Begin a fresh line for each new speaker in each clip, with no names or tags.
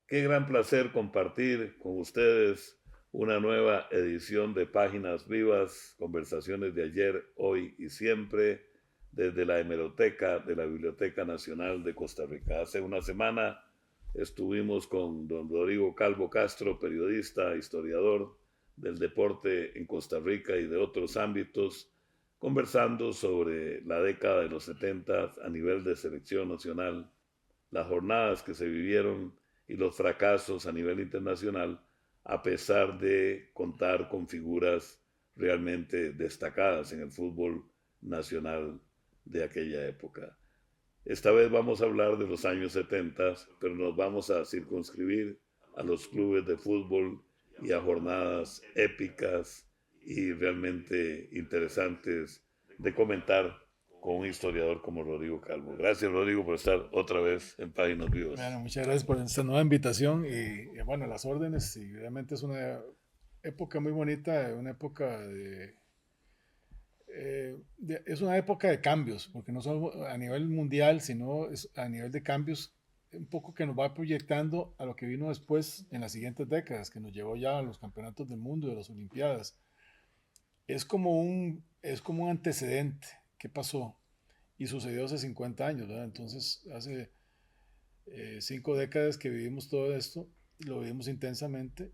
Qué gran placer compartir con ustedes una nueva edición de Páginas Vivas, conversaciones de ayer, hoy y siempre, desde la hemeroteca de la Biblioteca Nacional de Costa Rica. Hace una semana estuvimos con don Rodrigo Calvo Castro, periodista, historiador del deporte en Costa Rica y de otros ámbitos, conversando sobre la década de los 70 a nivel de selección nacional, las jornadas que se vivieron y los fracasos a nivel internacional, a pesar de contar con figuras realmente destacadas en el fútbol nacional de aquella época. Esta vez vamos a hablar de los años 70, pero nos vamos a circunscribir a los clubes de fútbol y a jornadas épicas y realmente interesantes de comentar con un historiador como Rodrigo Calvo. Gracias, Rodrigo, por estar otra vez en Páginas Vivas.
Bueno, muchas gracias por esta nueva invitación y bueno, las órdenes, y realmente es una época muy bonita, una época es una época de cambios, porque no solo a nivel mundial, sino es a nivel de cambios, un poco que nos va proyectando a lo que vino después en las siguientes décadas, que nos llevó ya a los campeonatos del mundo y a las Olimpiadas. Es como un antecedente. ¿Qué pasó? Y sucedió hace 50 años, ¿verdad? Entonces, hace 5 décadas que vivimos todo esto, lo vivimos intensamente,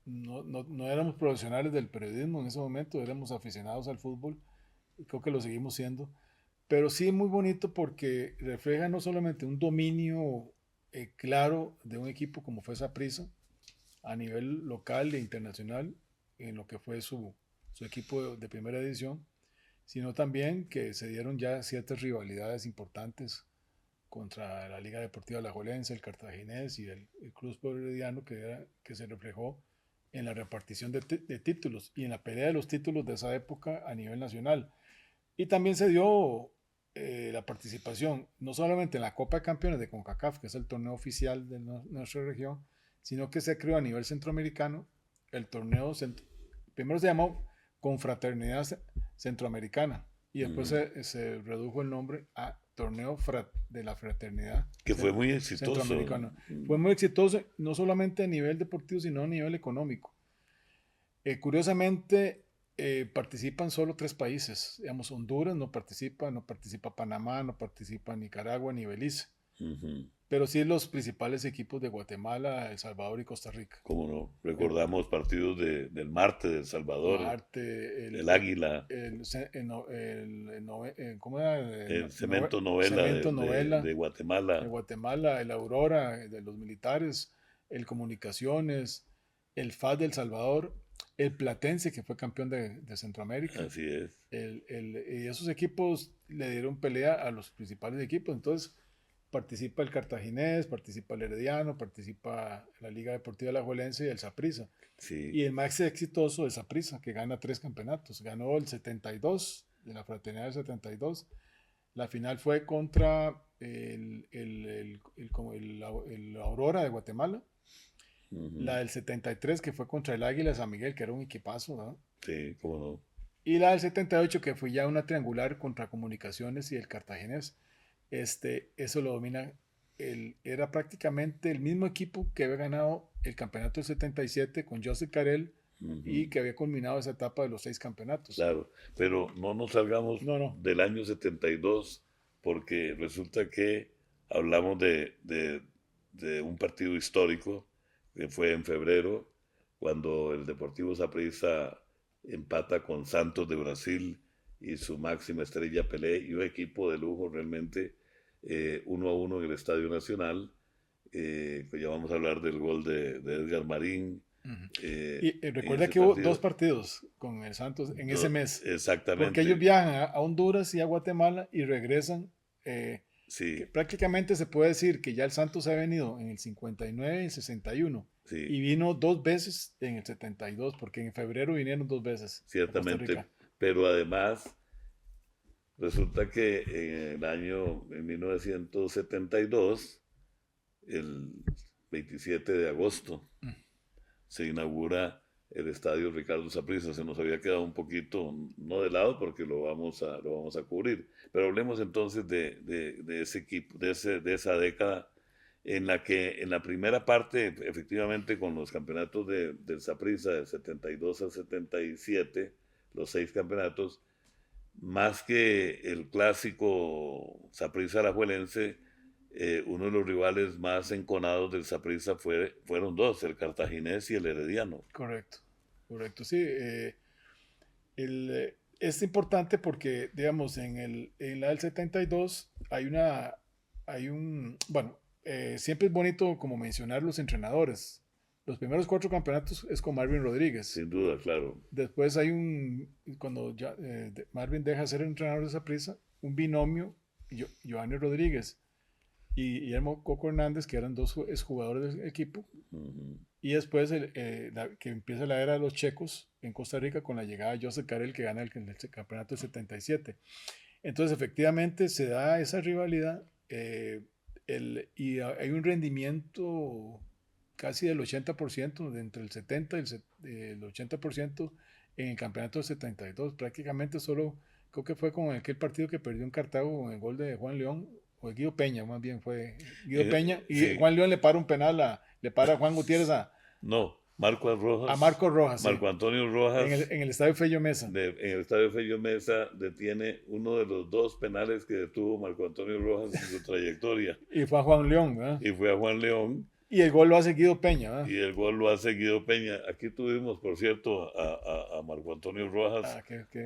no éramos profesionales del periodismo en ese momento, éramos aficionados al fútbol, y creo que lo seguimos siendo, pero sí es muy bonito porque refleja no solamente un dominio claro de un equipo como fue Saprissa a nivel local e internacional, en lo que fue su equipo de primera edición, sino también que se dieron ya ciertas rivalidades importantes contra la Liga Deportiva Alajuelense, el Cartaginés y el Club Sport Herediano, que se reflejó en la repartición de títulos y en la pelea de los títulos de esa época a nivel nacional. Y también se dio la participación, no solamente en la Copa de Campeones de CONCACAF, que es el torneo oficial de nuestra región, sino que se creó a nivel centroamericano el torneo, primero se llamó Confraternidad Centroamericana, y después se redujo el nombre a Torneo de la Fraternidad
Que fue muy exitoso.
Centroamericana. Fue muy exitoso, no solamente a nivel deportivo, sino a nivel económico. Curiosamente, participan solo 3 países. Digamos, Honduras no participa Panamá, no participa Nicaragua ni Belice.
Uh-huh.
Pero sí los principales equipos de Guatemala, El Salvador y Costa Rica.
Como no,
El
recordamos partidos del Marte de El Salvador,
Marte,
el Águila,
¿cómo era?
el Cemento Novela
Cemento Novela
de
de
Guatemala.
Guatemala, el Aurora de los militares, el Comunicaciones, el FAS de El Salvador, el Platense, que fue campeón de Centroamérica.
Así es.
Y esos equipos le dieron pelea a los principales equipos. Entonces participa el Cartaginés, participa el Herediano, participa la Liga Deportiva Alajuelense y el Saprissa.
Sí,
Y el más exitoso es Saprissa, que gana 3 campeonatos. Ganó el 72, de la Fraternidad del 72. La final fue contra el Aurora de Guatemala.
uh-huh.
La del 73, que fue contra el Águila de San Miguel, que era un equipazo, ¿no?
Sí, cómo no.
Y la del 78, que fue ya una triangular contra Comunicaciones y el Cartaginés. Eso lo domina. Era prácticamente el mismo equipo que había ganado el campeonato del 77 con Joseph Carell y
Uh-huh.
que había culminado esa etapa de los 6 campeonatos.
Claro, pero no nos salgamos
No, no.
del año 72 porque resulta que hablamos de un partido histórico que fue en febrero, cuando el Deportivo Saprissa empata con Santos de Brasil y su máxima estrella Pelé y un equipo de lujo realmente, 1-1 en el Estadio Nacional. Pues ya vamos a hablar del gol de Edgar Marín,
Y recuerda que hubo dos partidos con el Santos en ese mes.
Exactamente.
Porque ellos viajan a Honduras y a Guatemala y regresan. Que prácticamente se puede decir que ya el Santos ha venido en el 59 y el 61. Y vino 2 veces en el 72, porque en febrero vinieron 2 veces.
Ciertamente. Pero además, resulta que en 1972, el 27 de agosto, se inaugura el estadio Ricardo Saprissa. Se nos había quedado un poquito, no de lado, porque lo vamos a cubrir. Pero hablemos entonces de ese equipo, de esa década en la que en la primera parte, efectivamente, con los campeonatos del Saprissa del 72 al 77, los 6 campeonatos, más que el clásico Saprissa alajuelense, uno de los rivales más enconados del Saprissa fueron 2, el cartaginés y el herediano.
Correcto, sí. Es importante porque, digamos, en la del 72 siempre es bonito como mencionar los entrenadores. Los primeros 4 campeonatos es con Marvin Rodríguez.
Sin duda, claro.
Después cuando Marvin deja de ser entrenador de Saprissa, un binomio, Giovanni Rodríguez y Guillermo Coco Hernández, que eran 2 exjugadores del equipo. Y después que empieza la era de los checos en Costa Rica con la llegada de Joseph Carell, que gana el campeonato del 77. Entonces, efectivamente, se da esa rivalidad y hay un rendimiento casi del 80%, de entre el 70 y el 80% en el campeonato del 72. Prácticamente solo, creo que fue con aquel partido que perdió en Cartago con el gol de Juan León, o de Guido Peña, más bien fue Guido Peña, y sí. Juan León le para un penal, le para a Juan Gutiérrez
Marco Rojas.
A Marco Rojas.
Marco Antonio Rojas.
En el estadio Fello Mesa.
En el estadio Fello Mesa detiene uno de los 2 penales que detuvo Marco Antonio Rojas en su trayectoria.
Y fue a Juan León, ¿verdad?
Y fue a Juan León.
Y el gol lo ha seguido Peña, ¿verdad?
Y el gol lo ha seguido Peña. Aquí tuvimos, por cierto, a Marco Antonio Rojas,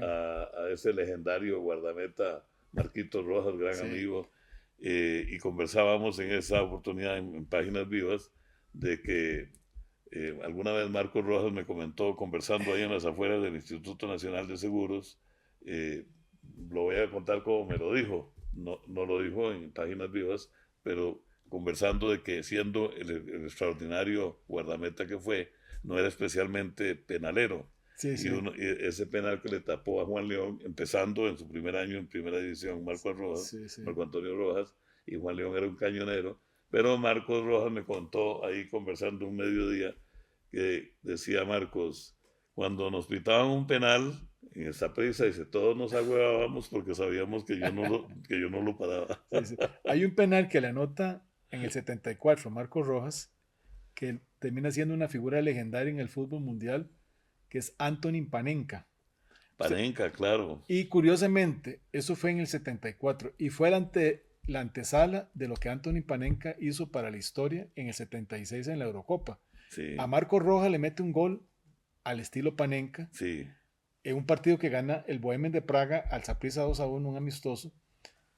a ese legendario guardameta Marquito Rojas, gran amigo. Y conversábamos en esa oportunidad en Páginas Vivas de que alguna vez Marcos Rojas me comentó, conversando ahí en las afueras del Instituto Nacional de Seguros, lo voy a contar como me lo dijo, no lo dijo en Páginas Vivas, pero conversando de que siendo el extraordinario guardameta que fue, no era especialmente penalero. Y ese penal que le tapó a Juan León, empezando en su primer año en primera división, Marco Antonio Rojas, y Juan León era un cañonero, pero Marcos Rojas me contó ahí conversando un mediodía que decía Marcos, cuando nos pitaban un penal en el Saprissa, dice, todos nos agüevábamos porque sabíamos que yo no lo paraba.
Hay un penal que le anota en el 74 Marcos Rojas, que termina siendo una figura legendaria en el fútbol mundial, que es Antonín Panenka.
Claro.
Y curiosamente, eso fue en el 74 y fue la antesala de lo que Antonín Panenka hizo para la historia en el 76 en la Eurocopa.
Sí.
A Marcos Rojas le mete un gol al estilo Panenka en un partido que gana el Bohemian de Praga al Saprissa 2-1, un amistoso,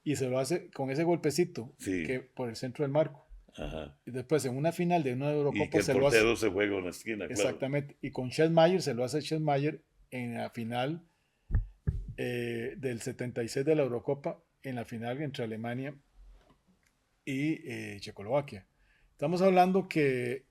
y se lo hace con ese golpecito que por el centro del marco.
Ajá.
Y después en una final de una Eurocopa
y que el portero se juega en la esquina.
Exactamente. Claro. Y con Schellmayer se lo hace Schellmayer en la final del 76 de la Eurocopa, en la final entre Alemania y Checoslovaquia. Estamos hablando que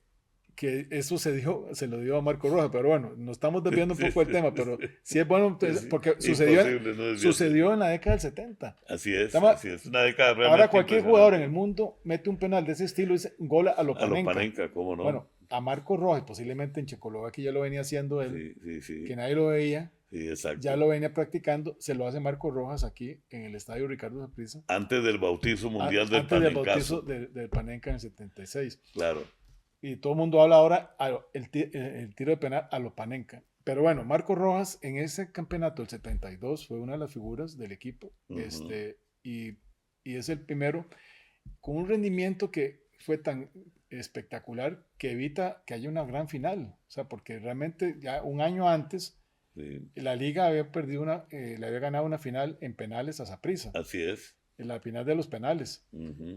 eso se lo dio a Marco Rojas, pero bueno, nos estamos desviando un poco del tema, pero sí es bueno, porque sucedió en la década del 70.
Así es, una década realmente.
Ahora cualquier jugador en el mundo mete un penal de ese estilo y dice gol a lo Panenka.
A lo Panenka, ¿cómo no?
Bueno, a Marco Rojas, posiblemente en Checoslovaquia ya lo venía haciendo él, que nadie lo veía.
Sí, exacto.
Ya lo venía practicando, se lo hace Marco Rojas aquí en el estadio Ricardo Saprissa.
Antes del bautizo mundial del
Panenka. Antes del bautizo del Panenka en el 76.
Claro.
Y todo el mundo habla ahora el tiro de penal a lo Panenka. Pero bueno, Marco Rojas en ese campeonato del 72 fue una de las figuras del equipo. Y es el primero con un rendimiento que fue tan espectacular que evita que haya una gran final. O sea, porque realmente ya un año antes la liga había le había ganado una final en penales a Saprissa.
Así es.
En la final de los penales.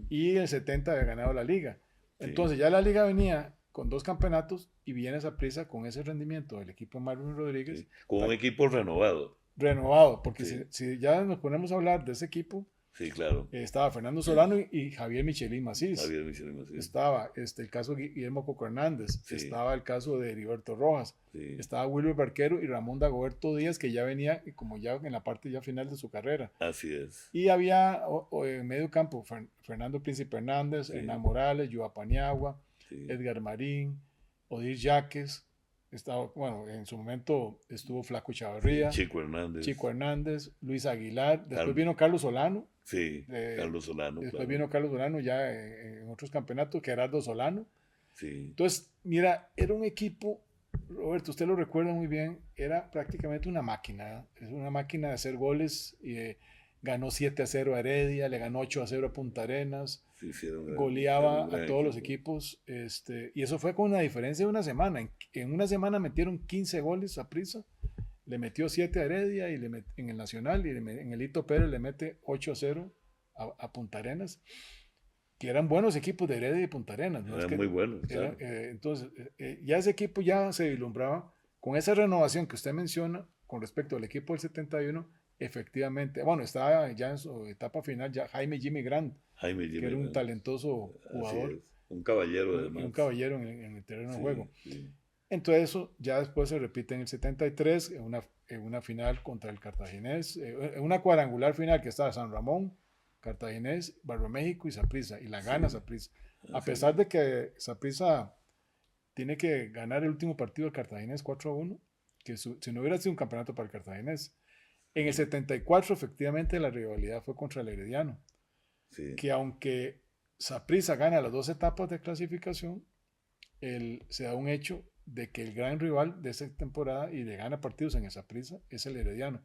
Y el 70 había ganado la liga. Entonces ya la liga venía con 2 campeonatos y viene Saprissa con ese rendimiento del equipo de Marvin Rodríguez.
Sí, con un equipo renovado.
Renovado, porque
Sí.
si ya nos ponemos a hablar de ese equipo,
Sí, claro.
estaba Fernando Solano y Javier Michelín Macís.
Javier Michelín Macís.
Estaba el caso de Guillermo Coco Hernández.
Sí.
Estaba el caso de Heriberto Rojas.
Sí.
Estaba Wilber Barquero y Ramón Dagoberto Díaz, que ya venía como ya en la parte ya final de su carrera.
Así es.
Y había en medio campo Fernando Príncipe Hernández,
Sí.
Hernán Morales, Joa Paniagua,
Sí.
Edgar Marín, Odir Yaques. Estaba, bueno, en su momento estuvo Flaco Chavarría,
Chico Hernández,
Luis Aguilar, después vino Carlos Solano.
Sí, Carlos Solano.
Después
claro.
vino Carlos Solano ya en otros campeonatos, Gerardo Solano.
Sí.
Entonces, mira, era un equipo, Roberto, usted lo recuerda muy bien, era prácticamente una máquina, es una máquina de hacer goles. Ganó 7-0 a Heredia, le ganó 8-0 a Punta Arenas,
Sí,
goleaba a todos los equipos, y eso fue con una diferencia de una semana. En una semana metieron 15 goles a Prisa, le metió 7 a Heredia y en el Nacional, y en el Hito Pérez le mete 8-0 a Punta Arenas, que eran buenos equipos de Heredia y Punta Arenas. ¿No?
Eran muy buenos, claro.
Entonces, ya ese equipo ya se vislumbraba con esa renovación que usted menciona con respecto al equipo del 71. Efectivamente, bueno, estaba ya en su etapa final ya Jaime Jimmy Grant, que era un talentoso jugador,
un caballero además.
Un caballero en el terreno de juego.
Sí.
Entonces eso ya después se repite en el 73, en una final contra el Cartaginés, en una cuadrangular final que estaba San Ramón, Cartaginés, Barrio México y Saprissa, y la gana Saprissa. A pesar de que Saprissa tiene que ganar el último partido del Cartaginés 4-1, que si no hubiera sido un campeonato para el Cartaginés. En el 74, efectivamente, la rivalidad fue contra el Herediano.
Sí.
Que aunque Saprissa gana las 2 etapas de clasificación, se da un hecho de que el gran rival de esa temporada y de gana partidos en esa Saprissa es el Herediano.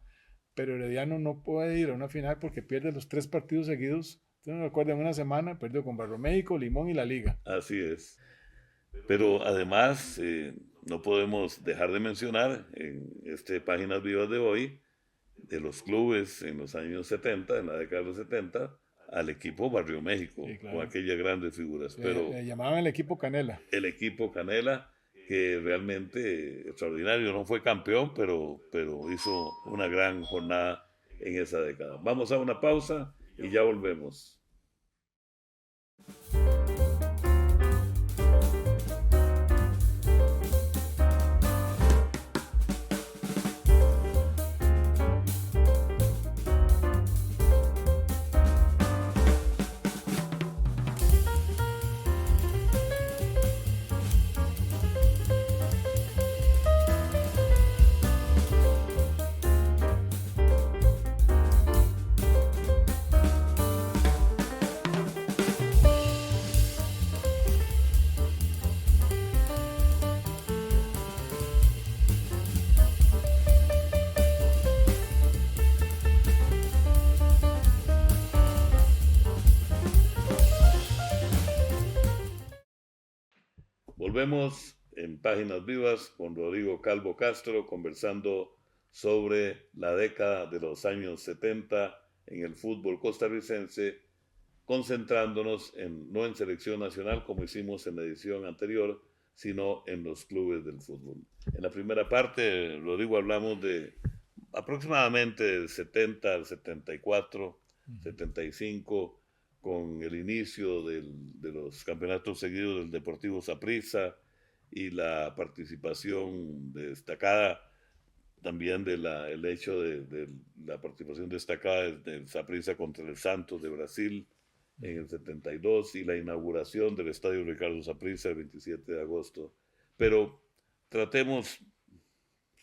Pero Herediano no puede ir a una final porque pierde los 3 partidos seguidos. Usted no recuerda, en una semana perdió con Barrio México, Limón y la Liga.
Así es. Pero además, no podemos dejar de mencionar en Páginas Vivas de hoy, de los clubes en los años 70, en la década de los 70, al equipo Barrio México, sí, claro, con aquellas grandes figuras. Pero
le llamaban el equipo Canela.
El equipo Canela, que realmente extraordinario, no fue campeón, pero hizo una gran jornada en esa década. Vamos a una pausa y ya volvemos. Volvemos en Páginas Vivas con Rodrigo Calvo Castro conversando sobre la década de los años 70 en el fútbol costarricense, concentrándonos no en selección nacional como hicimos en la edición anterior, sino en los clubes del fútbol. En la primera parte, Rodrigo, hablamos de aproximadamente del 70 al 74, 75, con el inicio de los campeonatos seguidos del Deportivo Saprissa y la participación destacada también el hecho de la participación destacada del Saprissa contra el Santos de Brasil en el 72 y la inauguración del Estadio Ricardo Saprissa el 27 de agosto. Pero tratemos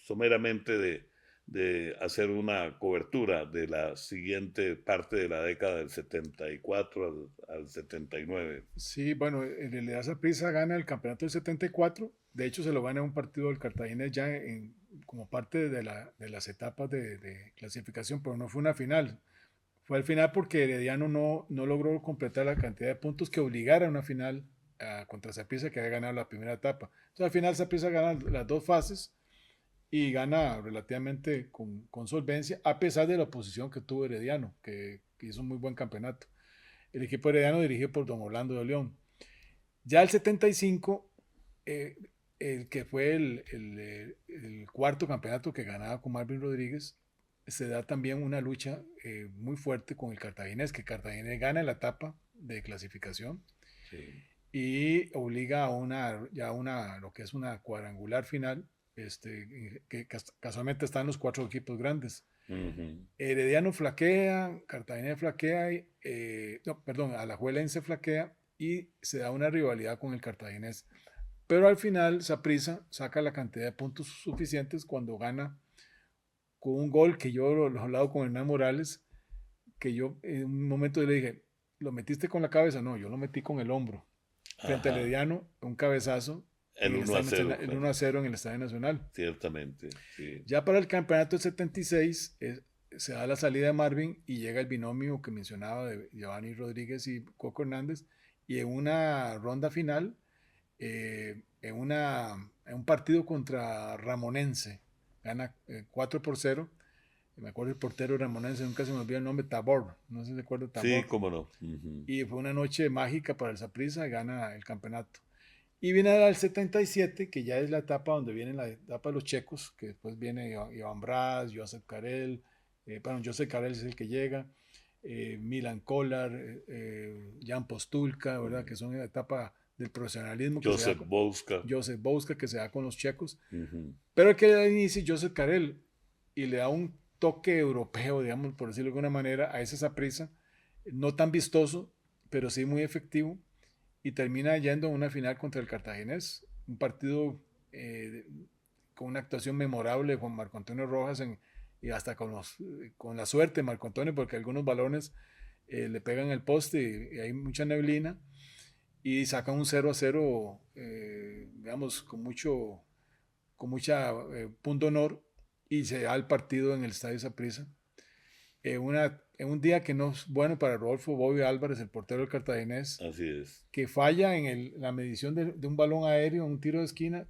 someramente de hacer una cobertura de la siguiente parte de la década del 74 al 79.
Sí, bueno, en realidad Saprissa gana el campeonato del 74, de hecho se lo gana un partido del Cartaginés ya como parte de las etapas de clasificación, pero no fue una final. Fue al final porque Herediano no logró completar la cantidad de puntos que obligara a una final contra Saprissa, que había ganado la primera etapa. Entonces al final Saprissa gana las 2 fases y gana relativamente con solvencia, a pesar de la oposición que tuvo Herediano, que hizo un muy buen campeonato. El equipo herediano dirigido por don Orlando de León. Ya el 75 eh, el que fue el cuarto campeonato que ganaba con Marvin Rodríguez, se da también una lucha muy fuerte con el Cartaginés, que Cartaginés gana la etapa de clasificación
Sí.
y obliga a lo que es una cuadrangular final, que casualmente están los cuatro equipos grandes.
Ujú.
Herediano flaquea, Cartagena flaquea, no, perdón, Alajuelense flaquea y se da una rivalidad con el Cartaginés. Pero al final Saprissa saca la cantidad de puntos suficientes cuando gana con un gol que yo lo he hablado con Hernán Morales, que yo en un momento le dije, ¿lo metiste con la cabeza? No, yo lo metí con el hombro. Frente al
Ajá.
Herediano, un cabezazo en
El
el
1 a
Estadio
0
Nacional, el
fue.
1-0 en el Estadio Nacional.
Ciertamente, sí.
Ya para el campeonato del 76 se da la salida de Marvin y llega el binomio que mencionaba de Giovanni Rodríguez y Coco Hernández, y en una ronda final, en un partido contra Ramonense, gana 4-0. Me acuerdo el portero ramonense, nunca se me olvida el nombre, Tabor, no sé si se acuerda
Sí,
Tabor.
cómo no. Ujú.
Y fue una noche mágica para el Saprissa, gana el campeonato. Y viene al 77, que ya es la etapa donde viene la etapa de los checos, que después viene Iván Brás, Josep Carel, bueno, Josep Carel es el que llega, Milan Kolar, Jan Postulka, ¿verdad? Que son la etapa del profesionalismo que se da
Joseph
con
Bouska.
Josep Bouska, que se da con los checos.
Ujú.
Pero el que le da inicio Josep Carel y le da un toque europeo, digamos, por decirlo de alguna manera, a esa prisa, no tan vistoso, pero sí muy efectivo, y termina yendo a una final contra el Cartaginés, un partido eh, con una actuación memorable con Marco Antonio Rojas y hasta con la suerte de Marco Antonio, porque algunos balones le pegan el poste y hay mucha neblina, y sacan un 0-0, digamos, con mucha punto honor, y se da el partido en el Estadio Saprissa. En un día que no es bueno para Rodolfo Bobby Álvarez, el portero del Cartaginés,
Así es.
que falla en la medición de un balón aéreo, un tiro de esquina,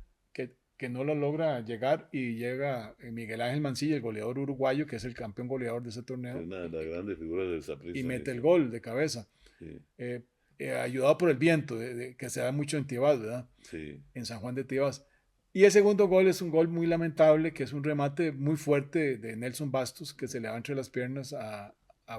que no lo logra llegar, y llega Miguel Ángel Mancilla, el goleador uruguayo, que es el campeón goleador de ese
Es
torneo,
una de las grandes figuras del
y
Saprissa en
mete el
ese.
gol de cabeza,
Sí,
eh, ayudado por el viento, que se da mucho en Tibás, ¿verdad?
sí.
En San Juan de Tibás. Y el segundo gol es un gol muy lamentable, que es un remate muy fuerte de Nelson Bastos, que se le va entre las piernas a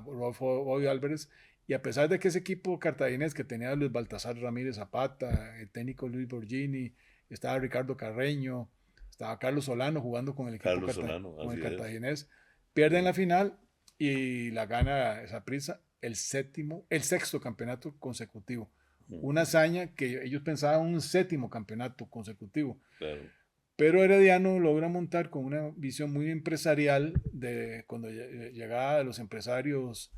Rodolfo Bobby Álvarez. Y a pesar de que ese equipo cartaginés que tenía a Luis Baltasar Ramírez Zapata, el técnico Luis Borgini, estaba Ricardo Carreño, estaba Carlos Solano jugando con el equipo
Carlos Solano,
con el
así es.
cartaginés, pierden
Sí.
la final y la gana Saprissa, el sexto campeonato consecutivo. Una
Ujú.
hazaña que ellos pensaban un séptimo campeonato consecutivo.
Claro.
Pero Herediano logra montar con una visión muy empresarial de cuando llegaba de los empresarios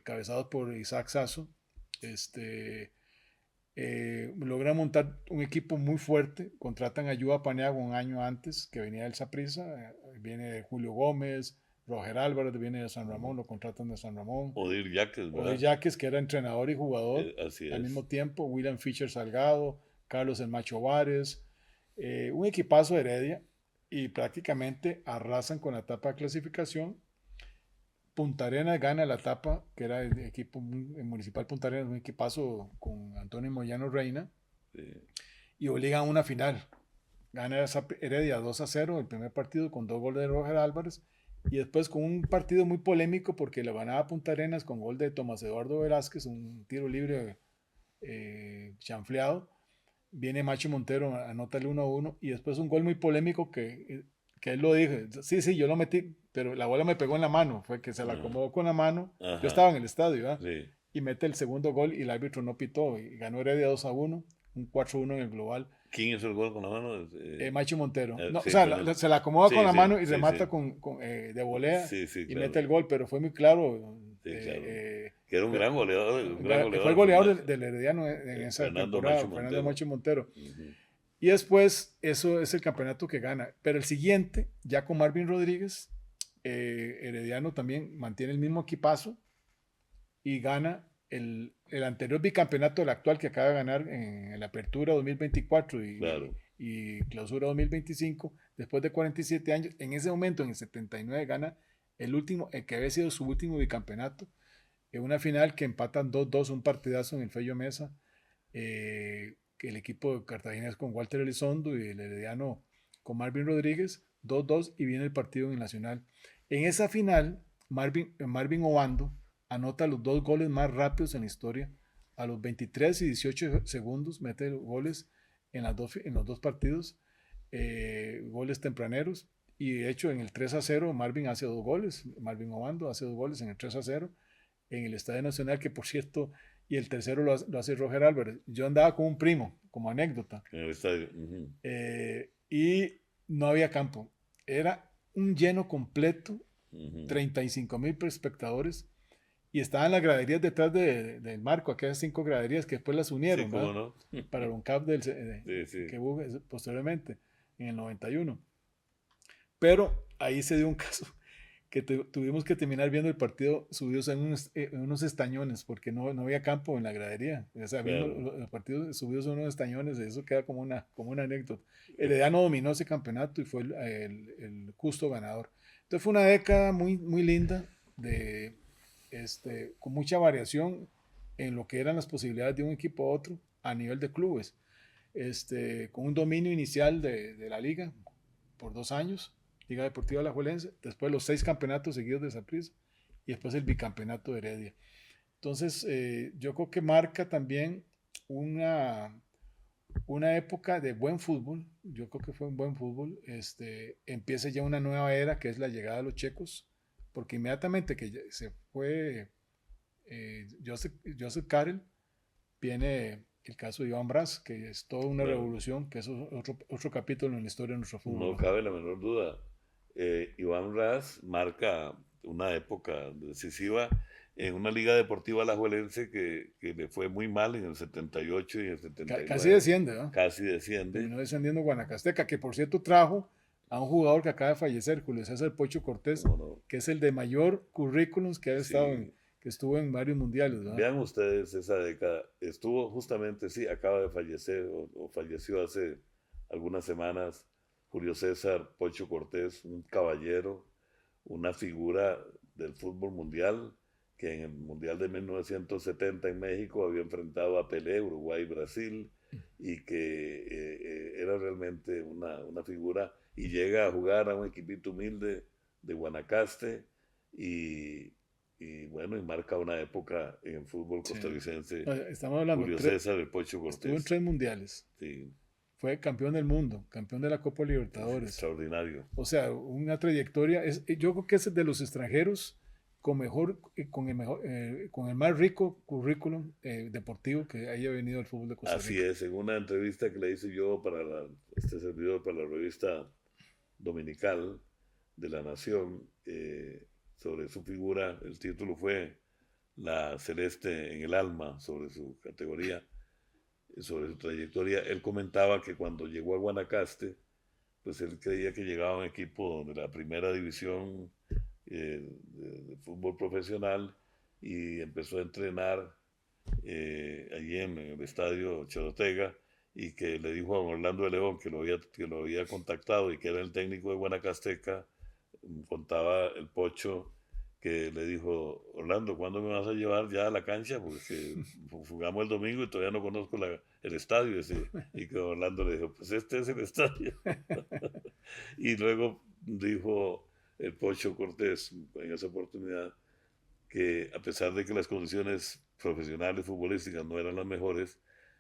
cabezados por Isaac Sasso, logra montar un equipo muy fuerte. Contratan a Yuba Paniagua un año antes, que venía del Saprissa, viene Julio Gómez, Roger Álvarez viene de San Ramón, lo contratan de San Ramón.
Odir Yaques,
Odir
¿verdad?
Yaques, que era entrenador y jugador
Así
al
es.
mismo tiempo, William Fischer Salgado, Carlos El Macho Vares, un equipazo de Heredia, y prácticamente arrasan con la etapa de clasificación. Punta Arenas gana la etapa, que era el equipo municipal Punta Arenas, un equipazo con Antonio Moyano Reina,
Sí.
y obligan a una final. Gana Heredia 2-0 el primer partido con 2 goles de Roger Álvarez, y después con un partido muy polémico porque la ganaba Punta Arenas con gol de Tomás Eduardo Velázquez, un tiro libre chanfleado. Viene Macho Montero, anota el 1-1, y después un gol muy polémico que él lo dijo, sí, sí, yo lo metí, pero la bola me pegó en la mano, fue que se la
Ajá.
acomodó con la mano, yo
Ajá.
estaba en el estadio, ¿verdad?
Sí.
Y mete el segundo gol y el árbitro no pitó, y ganó Heredia 2-1, un 4-1 en el global.
¿Quién hizo el gol con la mano?
Macho Montero. No, o
Sí,
sea,
con el...
se la acomoda con
Sí,
la
sí,
mano y
sí,
remata
sí.
de volea
Sí, sí,
y
claro.
mete el gol, pero fue muy claro.
Sí, claro.
Eh,
Que era un gran goleador,
Fue el goleador del Herediano en esa
Fernando
temporada,
Macho
Fernando
Montero.
Macho Montero.
Ujú.
Y después, eso es el campeonato que gana. Pero el siguiente, ya con Marvin Rodríguez, Herediano también mantiene el mismo equipazo y gana el anterior bicampeonato, el actual que acaba de ganar en la Apertura 2024
Claro.
y Clausura 2025, después de 47 años. En ese momento, en el 79, gana el que había sido su último bicampeonato, en una final que empatan 2-2, un partidazo en el Fello Mesa. que el equipo de Cartagena es con Walter Elizondo y el Herediano con Marvin Rodríguez, 2-2 y viene el partido en el Nacional. En esa final, Marvin Obando anota los 2 goles más rápidos en la historia. A los 23 y 18 segundos mete goles en los dos partidos, goles tempraneros. Y de hecho, en el 3-0, Marvin hace 2 goles. Marvin Obando hace 2 goles en el 3-0 en el Estadio Nacional, que por cierto, y el tercero lo hace Roger Álvarez. Yo andaba con un primo, como anécdota,
En el estadio.
y no había campo. Era un lleno completo,
Ujú.
35,000 espectadores, y estaban las graderías detrás del marco, aquellas 5 graderías que después las
Sí,
unieron,
cómo
¿verdad?
no.
Para el UNCAP
Sí, sí.
que hubo posteriormente, en el 91. Pero ahí se dio un caso que tuvimos que terminar viendo el partido subidos en unos estañones, porque no había campo en la gradería. O sea, viendo
Claro.
los partidos subidos en unos estañones, eso queda como una anécdota. Herediano dominó ese campeonato y fue el justo ganador. Entonces fue una década muy, muy linda, con mucha variación en lo que eran las posibilidades de un equipo a otro a nivel de clubes. Con un dominio inicial de la liga por 2 años, Liga Deportiva Alajuelense, después los 6 campeonatos seguidos de Saprissa y después el bicampeonato de Heredia. Entonces, yo creo que marca también una época de buen fútbol. Yo creo que fue un buen fútbol. Empieza ya una nueva era que es la llegada de los checos, porque inmediatamente que se fue Joseph Karel, viene el caso de Iván Brás, que es toda una
Claro.
revolución, que es otro capítulo en la historia de nuestro fútbol,
No
¿no?
cabe la menor duda. Iván Ras marca una época decisiva en una liga deportiva alajuelense que le fue muy mal en el 78 y en el
Casi
79.
desciende, ¿no?
Casi desciende.
Terminó descendiendo Guanacasteca, que por cierto trajo a un jugador que acaba de fallecer, Julio César Pocho Cortés,
¿Cómo no?
que es el de mayor currículums
Sí.
que estuvo en varios mundiales, ¿verdad?
Vean ustedes esa década. Estuvo justamente, sí, acaba de fallecer o falleció hace algunas semanas Julio César Pocho Cortés, un caballero, una figura del fútbol mundial, que en el Mundial de 1970 en México había enfrentado a Pelé, Uruguay y Brasil, y que era realmente una figura, y llega a jugar a un equipito humilde de Guanacaste, y, y bueno, y marca una época en el fútbol
Sí.
costarricense,
Estamos hablando,
Julio César el Pocho
estuvo en
Cortés.
3 mundiales,
Sí,
fue campeón del mundo, campeón de la Copa
es
Libertadores.
extraordinario.
O sea, una trayectoria. Yo creo que es de los extranjeros con el más rico currículum deportivo que haya venido al fútbol de Costa
Así
Rica.
es, en una entrevista que le hice yo para este servidor, para la revista dominical de La Nación, sobre su figura, el título fue La Celeste en el Alma, sobre su categoría, sobre su trayectoria. Él comentaba que cuando llegó a Guanacaste, pues él creía que llegaba a un equipo de la primera división de fútbol profesional y empezó a entrenar allí en el estadio Chorotega y que le dijo a Orlando de León que lo había contactado y que era el técnico de Guanacasteca. Contaba el Pocho que le dijo: Orlando, ¿cuándo me vas a llevar ya a la cancha? Porque jugamos el domingo y todavía no conozco el estadio. Y que Orlando le dijo: pues este es el estadio. Y luego dijo el Pocho Cortés en esa oportunidad que, a pesar de que las condiciones profesionales futbolísticas no eran las mejores,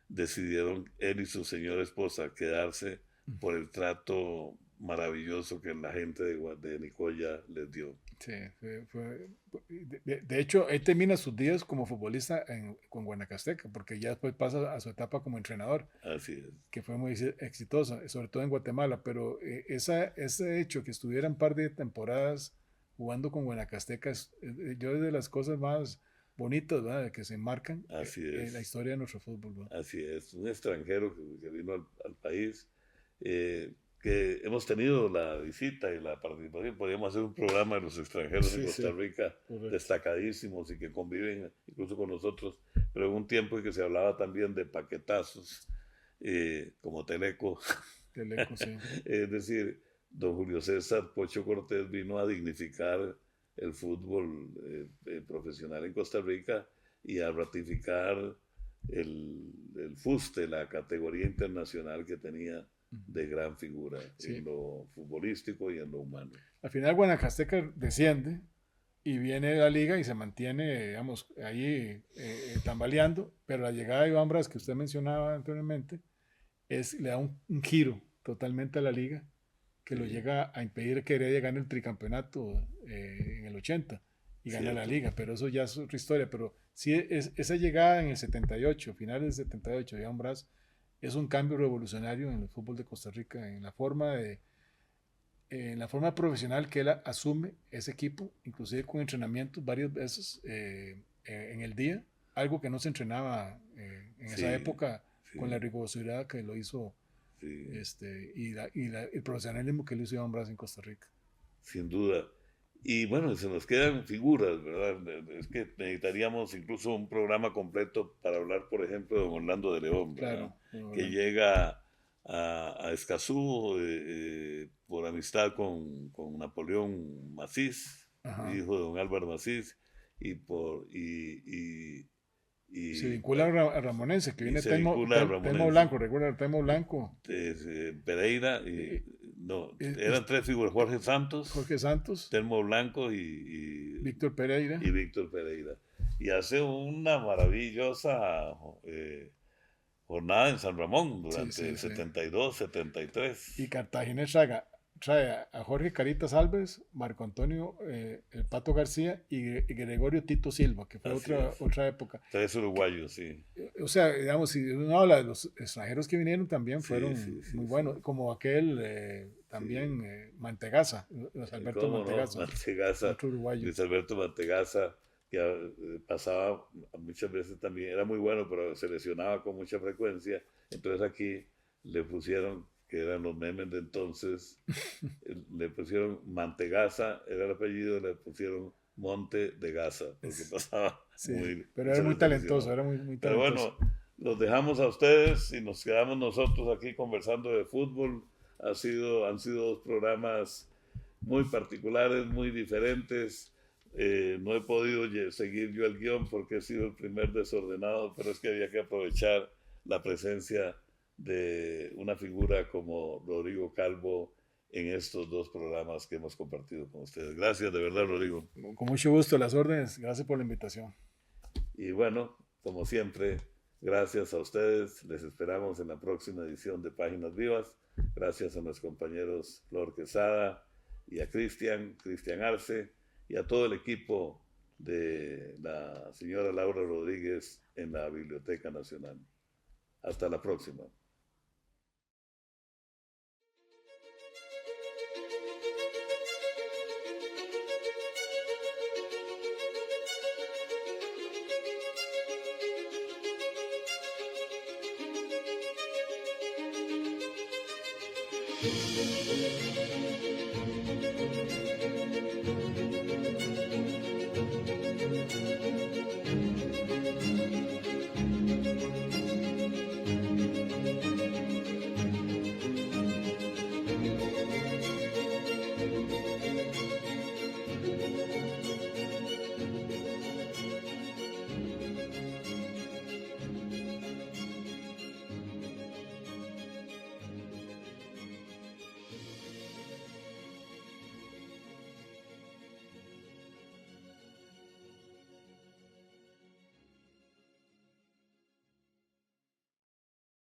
decidieron él y su señora esposa quedarse por el trato maravilloso que la gente de Nicoya les dio.
Sí, de hecho, él termina sus días como futbolista con Guanacasteca, porque ya después pasa a su etapa como entrenador,
Así es.
que fue muy exitosa, sobre todo en Guatemala, pero ese hecho que estuviera un par de temporadas jugando con Guanacasteca, yo es de las cosas más bonitas, ¿verdad?, que se marcan
Así
en la
es.
historia de nuestro fútbol, ¿verdad?
Así es. Un extranjero que vino al país, que hemos tenido la visita y la participación. Podríamos hacer un programa de los extranjeros en
Sí,
Costa
sí,
Rica,
correcto.
destacadísimos y que conviven incluso con nosotros, pero en un tiempo en que se hablaba también de paquetazos, como Teleco.
Teleco, sí.
Es decir, don Julio César Pocho Cortés vino a dignificar el fútbol profesional en Costa Rica y a ratificar el fuste, la categoría internacional que tenía de gran figura
Sí.
en lo futbolístico y en lo humano.
Al final Guanacasteca desciende y viene la liga y se mantiene, digamos, ahí tambaleando, pero la llegada de Iván Bras, que usted mencionaba anteriormente, le da un giro totalmente a la liga, que lo llega a impedir que Heredia gane el tricampeonato en el 80 y gane la liga, pero eso ya es otra historia. Pero sí, esa llegada en el 78, finales del 78, de Iván Bras, es un cambio revolucionario en el fútbol de Costa Rica, en la forma profesional que él asume ese equipo, inclusive con entrenamientos varias veces en el día, algo que no se entrenaba en esa época con la rigurosidad que lo hizo el profesionalismo que lo hizo Iván Bras en Costa Rica.
Sin duda. Y bueno, se nos quedan figuras, ¿verdad? Es que necesitaríamos incluso un programa completo para hablar, por ejemplo, de Orlando de León, ¿verdad? Claro, que llega a Escazú por amistad con Napoleón Macís, hijo de don Álvaro Macís,
se vincula a Ramonense, que viene Telmo Blanco, recuerda Telmo Blanco.
Pereira, eran tres figuras, Jorge Santos, Telmo Blanco y
Víctor Pereira.
Y hace una maravillosa jornada en San Ramón durante el 72, 73.
Y Cartagena trae a Jorge Caritas Alves, Marco Antonio El Pato García y Gregorio Tito Silva, que fue otra época.
Tres uruguayos, sí.
O sea, digamos, si uno habla de los extranjeros que vinieron también fueron muy buenos, como aquel también Mantegaza, Luis Alberto Mantegaza.
Otro uruguayo. Luis Alberto Mantegaza, que pasaba muchas veces también, era muy bueno, pero se lesionaba con mucha frecuencia. Entonces aquí le pusieron, que eran los memes de entonces, le pusieron Mantegaza, era el apellido, le pusieron Monte de Gaza, porque pasaba
pero era muy talentoso,
Pero bueno, los dejamos a ustedes y nos quedamos nosotros aquí conversando de fútbol. Han sido dos programas muy particulares, muy diferentes. No he podido seguir yo el guión porque he sido el primer desordenado, pero es que había que aprovechar la presencia de una figura como Rodrigo Calvo en estos dos programas que hemos compartido con ustedes. Gracias, de verdad, Rodrigo.
Con mucho gusto, las órdenes. Gracias por la invitación.
Y bueno, como siempre, gracias a ustedes. Les esperamos en la próxima edición de Páginas Vivas. Gracias a nuestros compañeros Flor Quesada y a Cristian Arce y a todo el equipo de la señora Laura Rodríguez en la Biblioteca Nacional. Hasta la próxima.